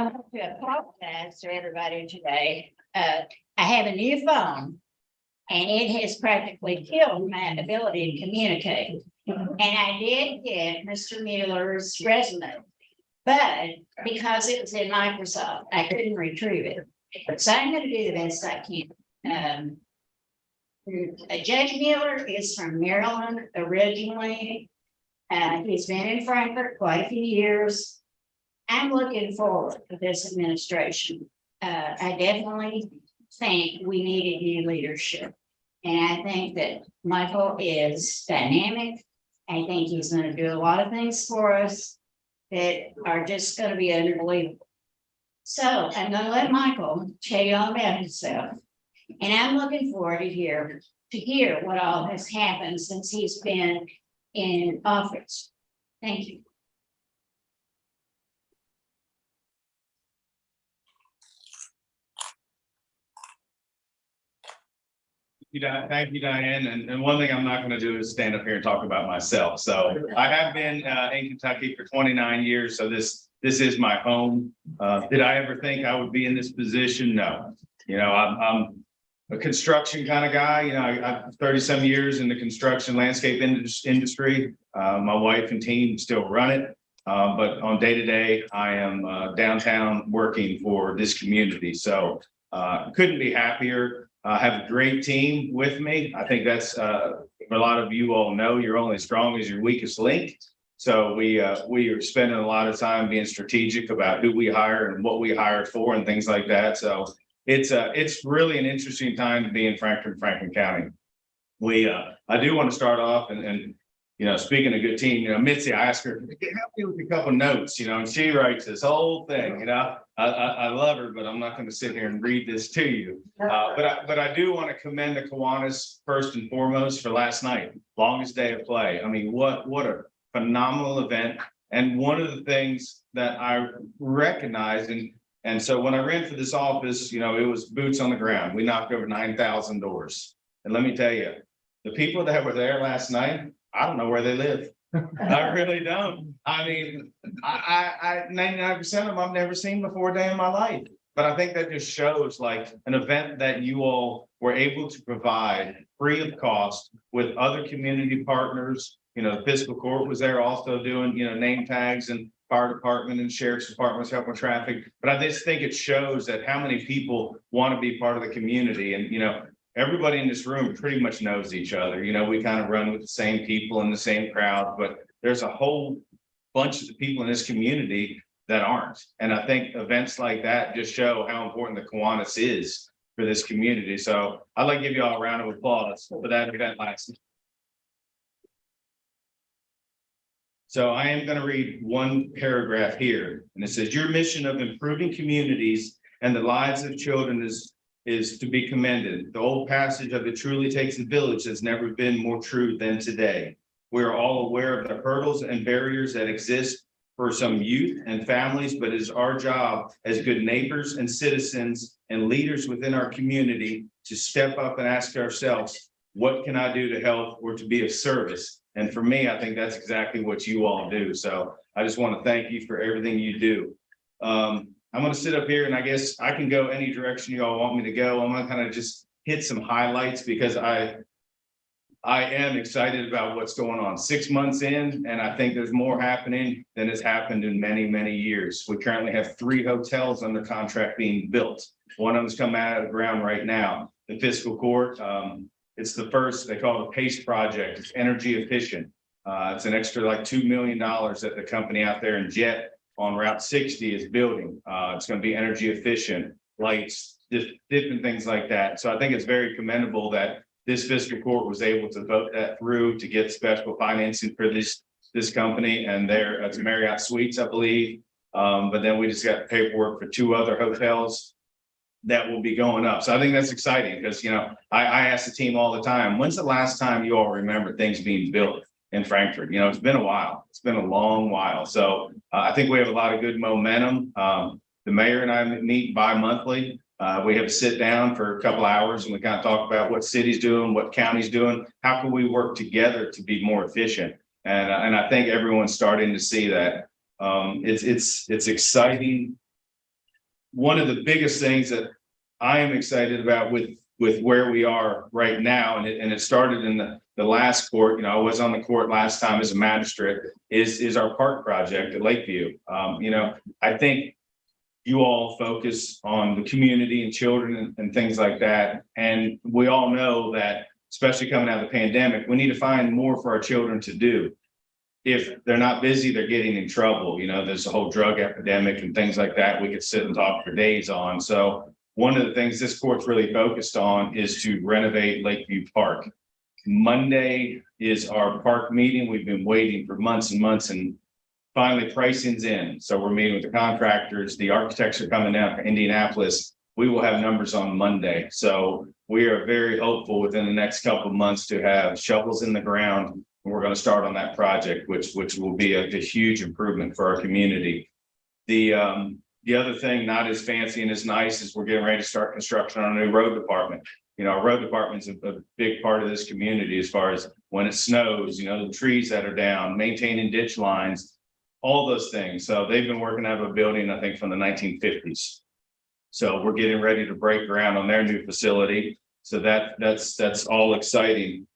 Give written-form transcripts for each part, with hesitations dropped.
I want to apologize to everybody today. I have a new phone and it has practically killed my ability to communicate. And I did get Mr. Mueller's resume, but because it was in Microsoft, I couldn't retrieve it. So I'm going to do the best I can. Judge Mueller is from Maryland originally. He's been in Frankfort quite a few years. I'm looking forward to this administration. I definitely think we needed new leadership. And I think that Michael is dynamic. I think he's going to do a lot of things for us that are just going to be unbelievable. So I'm going to let Michael tell you all about himself. And I'm looking forward to hear what all has happened since he's been in office. Thank you. Thank you, Diane. And one thing I'm not going to do is stand up here and talk about myself. So I have been in Kentucky for 29 years. So this is my home. Did I ever think I would be in this position? No. You know, I'm a construction kind of guy. You know, I've 30-some years in the construction landscape industry. My wife and team still run it. But on day to day, I am downtown working for this community. So couldn't be happier. I have a great team with me. I think that's a lot of you all know you're only as strong as your weakest link. So we are spending a lot of time being strategic about who we hire and what we hire for and things like that. So it's really an interesting time to be in Franklin County. I do want to start off and you know, speaking of good team, you know, Mitzi, I asked her, help me with a couple notes, you know, and she writes this whole thing, you know. I love her, but I'm not going to sit here and read this to you. But I do want to commend the Kiwanis first and foremost for last night, longest day of play. I mean, what a phenomenal event. And one of the things that I recognize, and so when I ran for this office, you know, it was boots on the ground. We knocked over 9,000 doors. And let me tell you, the people that were there last night, I don't know where they live. I really don't. I mean, I 99% of them I've never seen before a day in my life. But I think that just shows like an event that you all were able to provide free of cost with other community partners. You know, the fiscal court was there also doing, you know, name tags, and fire department and sheriff's department was helping with traffic. But I just think it shows that how many people want to be part of the community. And, you know, everybody in this room pretty much knows each other. You know, we kind of run with the same people in the same crowd, but there's a whole bunch of people in this community that aren't. And I think events like that just show how important the Kiwanis is for this community. So I'd like to give you all a round of applause for that event last night. So I am going to read one paragraph here, and it says, your mission of improving communities and the lives of children is to be commended. The old passage of it truly takes a village has never been more true than today. We are all aware of the hurdles and barriers that exist for some youth and families, but it is our job as good neighbors and citizens and leaders within our community to step up and ask ourselves, what can I do to help or to be of service? And for me, I think that's exactly what you all do. So I just want to thank you for everything you do. I'm going to sit up here and I guess I can go any direction you all want me to go. I'm going to kind of just hit some highlights because I am excited about what's going on. 6 months in, and I think there's more happening than has happened in many, many years. We currently have 3 hotels under contract being built. One of them's come out of the ground right now. The fiscal court, it's the first, they call it a PACE project. It's energy efficient. It's an extra like $2 million that the company out there in Jet on Route 60 is building. It's going to be energy efficient, lights, just different things like that. So I think it's very commendable that this fiscal court was able to vote that through to get special financing for this company. And there, it's Marriott Suites, I believe. But then we just got paperwork for 2 other hotels that will be going up. So I think that's exciting because, you know, I ask the team all the time, when's the last time you all remember things being built in Frankfort? You know, it's been a while. It's been a long while. So I think we have a lot of good momentum. The mayor and I meet bi-monthly. We have to sit down for a couple hours and we kind of talk about what city's doing, what county's doing, how can we work together to be more efficient. And I think everyone's starting to see that. It's exciting one of the biggest things that I am excited about with where we are right now, and it started in the last court, you know, I was on the court last time as a magistrate, is our park project at Lakeview. You know, I think you all focus on the community and children and things like that. And we all know that, especially coming out of the pandemic, we need to find more for our children to do. If they're not busy, they're getting in trouble. You know, there's a whole drug epidemic and things like that we could sit and talk for days on. So one of the things this court's really focused on is to renovate Lakeview Park. Monday is our park meeting. We've been waiting for months and months, and finally pricing's in. So we're meeting with the contractors. The architects are coming down from Indianapolis. We will have numbers on Monday. So we are very hopeful within the next couple of months to have shovels in the ground. And we're going to start on that project, which will be a huge improvement for our community. The other thing, not as fancy and as nice, is we're getting ready to start construction on a new road department. You know, our road department's a big part of this community as far as when it snows, you know, the trees that are down, maintaining ditch lines, all those things. So they've been working out of a building, I think, from the 1950s. So we're getting ready to break ground on their new facility. So that's all exciting.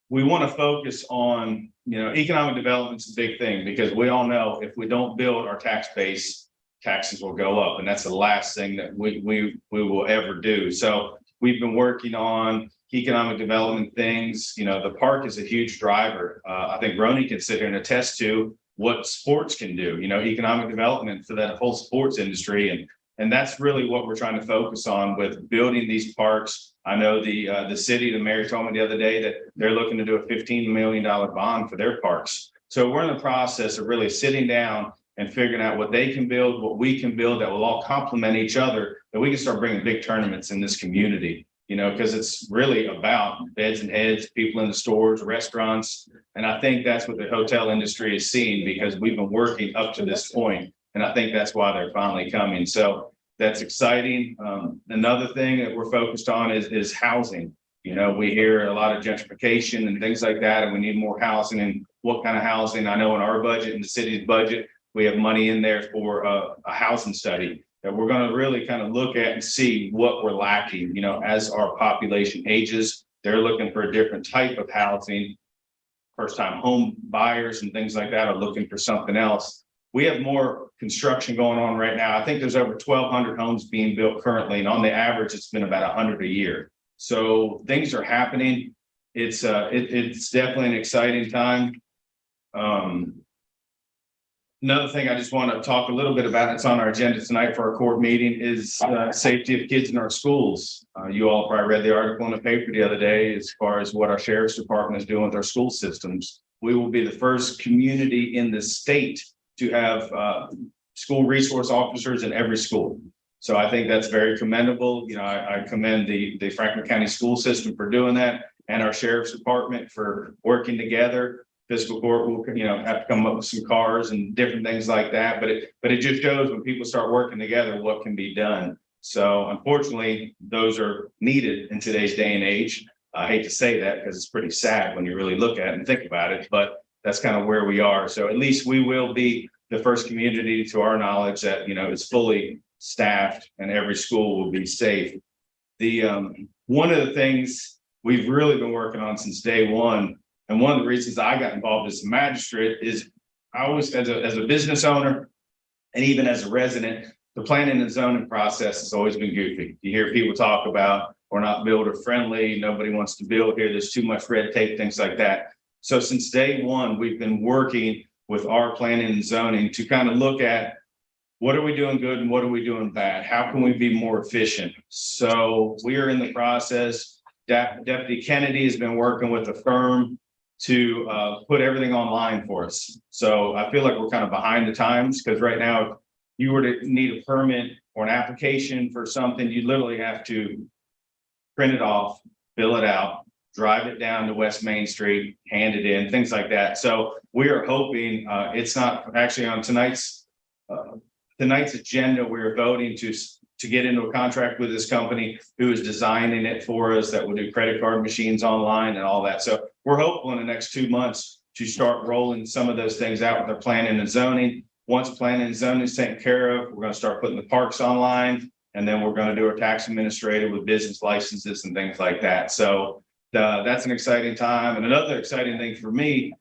We want to focus on, you know, economic development's a big thing, because we all know if we don't build our tax base, taxes will go up. And that's the last thing that we will ever do. So we've been working on economic development things. You know, the park is a huge driver. I think Ronnie can sit here and attest to what sports can do, you know, economic development for that whole sports industry. And that's really what we're trying to focus on with building these parks. I know the city, the mayor told me the other day that they're looking to do a $15 million bond for their parks. So we're in the process of really sitting down and figuring out what they can build, what we can build that will all complement each other, that we can start bringing big tournaments in this community, you know, because it's really about beds and heads, people in the stores, restaurants. And I think that's what the hotel industry is seeing, because we've been working up to this point. And I think that's why they're finally coming. So that's exciting. Another thing that we're focused on is housing. You know, we hear a lot of gentrification and things like that, and we need more housing. And what kind of housing? I know in our budget, in the city's budget, we have money in there for a housing study that we're going to really kind of look at and see what we're lacking. You know, as our population ages, they're looking for a different type of housing. First-time home buyers and things like that are looking for something else. We have more construction going on right now. I think there's over 1,200 homes being built currently, and on the average, it's been about 100 a year. So things are happening. It's definitely an exciting time. Another thing I just want to talk a little bit about, it's on our agenda tonight for our court meeting, is safety of kids in our schools. You all probably read the article in the paper the other day as far as what our sheriff's department is doing with our school systems. We will be the first community in the state to have school resource officers in every school. So I think that's very commendable. You know, I commend the Frankfort County school system for doing that, and our sheriff's department for working together. Fiscal court will, you know, have to come up with some cars and different things like that. But it just shows when people start working together what can be done. So unfortunately, those are needed in today's day and age. I hate to say that because it's pretty sad when you really look at it and think about it, but that's kind of where we are. So at least we will be the first community, to our knowledge, that, you know, is fully staffed and every school will be safe. One of the things we've really been working on since day one, and one of the reasons I got involved as a magistrate, is I always, as a business owner and even as a resident, the planning and zoning process has always been goofy. You hear people talk about, we're not builder friendly, nobody wants to build here, there's too much red tape, things like that. So since day one, we've been working with our planning and zoning to kind of look at what are we doing good and what are we doing bad? How can we be more efficient? So we are in the process. Deputy Kennedy has been working with a firm to put everything online for us. So I feel like we're kind of behind the times, because right now, if you were to need a permit or an application for something, you literally have to print it off, fill it out, drive it down to West Main Street, hand it in, things like that. So we are hoping, it's not actually on tonight's agenda, we're voting to get into a contract with this company who is designing it for us, that will do credit card machines online and all that. So we're hopeful in the next 2 months to start rolling some of those things out with our planning and zoning. once planning and zoning is taken care of, we're gonna start putting the parks online. And then we're gonna do our tax administrative with business licenses and things like that. So that's an exciting time. And another exciting thing for me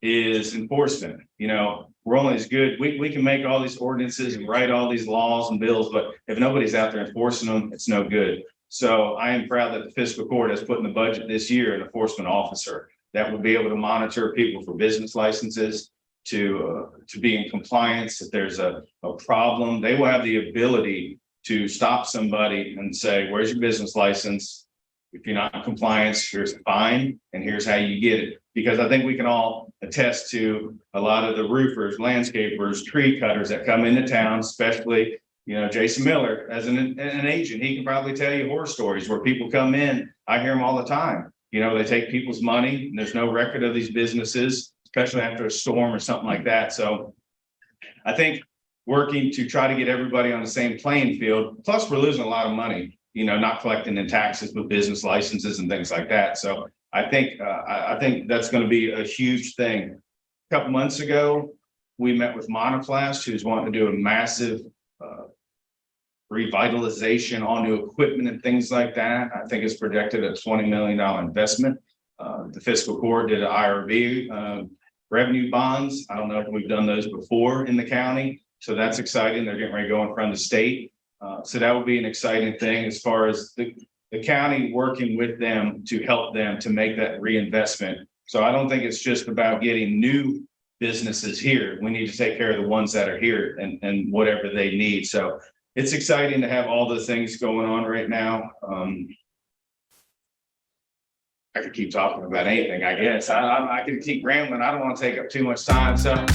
is enforcement. You know, we're only as good, we can make all these ordinances and write all these laws and bills, but if nobody's out there enforcing them, it's no good. So I am proud that the fiscal court has put in the budget this year an enforcement officer that will be able to monitor people for business licenses, to be in compliance. If there's a problem, they will have the ability to stop somebody and say, where's your business license? If you're not in compliance, here's a fine and here's how you get it. Because I think we can all attest to a lot of the roofers, landscapers, tree cutters that come into town, especially, you know, Jason Mueller as an agent. He can probably tell you horror stories where people come in. I hear them all the time. You know, they take people's money and there's no record of these businesses, especially after a storm or something like that. So I think working to try to get everybody on the same playing field, plus we're losing a lot of money, you know, not collecting in taxes with business licenses and things like that. So I think that's going to be a huge thing. A couple months ago, we met with Monoflast, who's wanting to do a massive revitalization on new equipment and things like that. I think it's projected a $20 million investment. The fiscal court did an IRB revenue bonds. I don't know if we've done those before in the county. So that's exciting. They're getting ready to go in front of the state. So that would be an exciting thing as far as the county working with them to help them to make that reinvestment. So I don't think it's just about getting new businesses here. We need to take care of the ones that are here and whatever they need. So it's exciting to have all the things going on right now. I could keep talking about anything, I guess. I could keep rambling. I don't want to take up too much time. So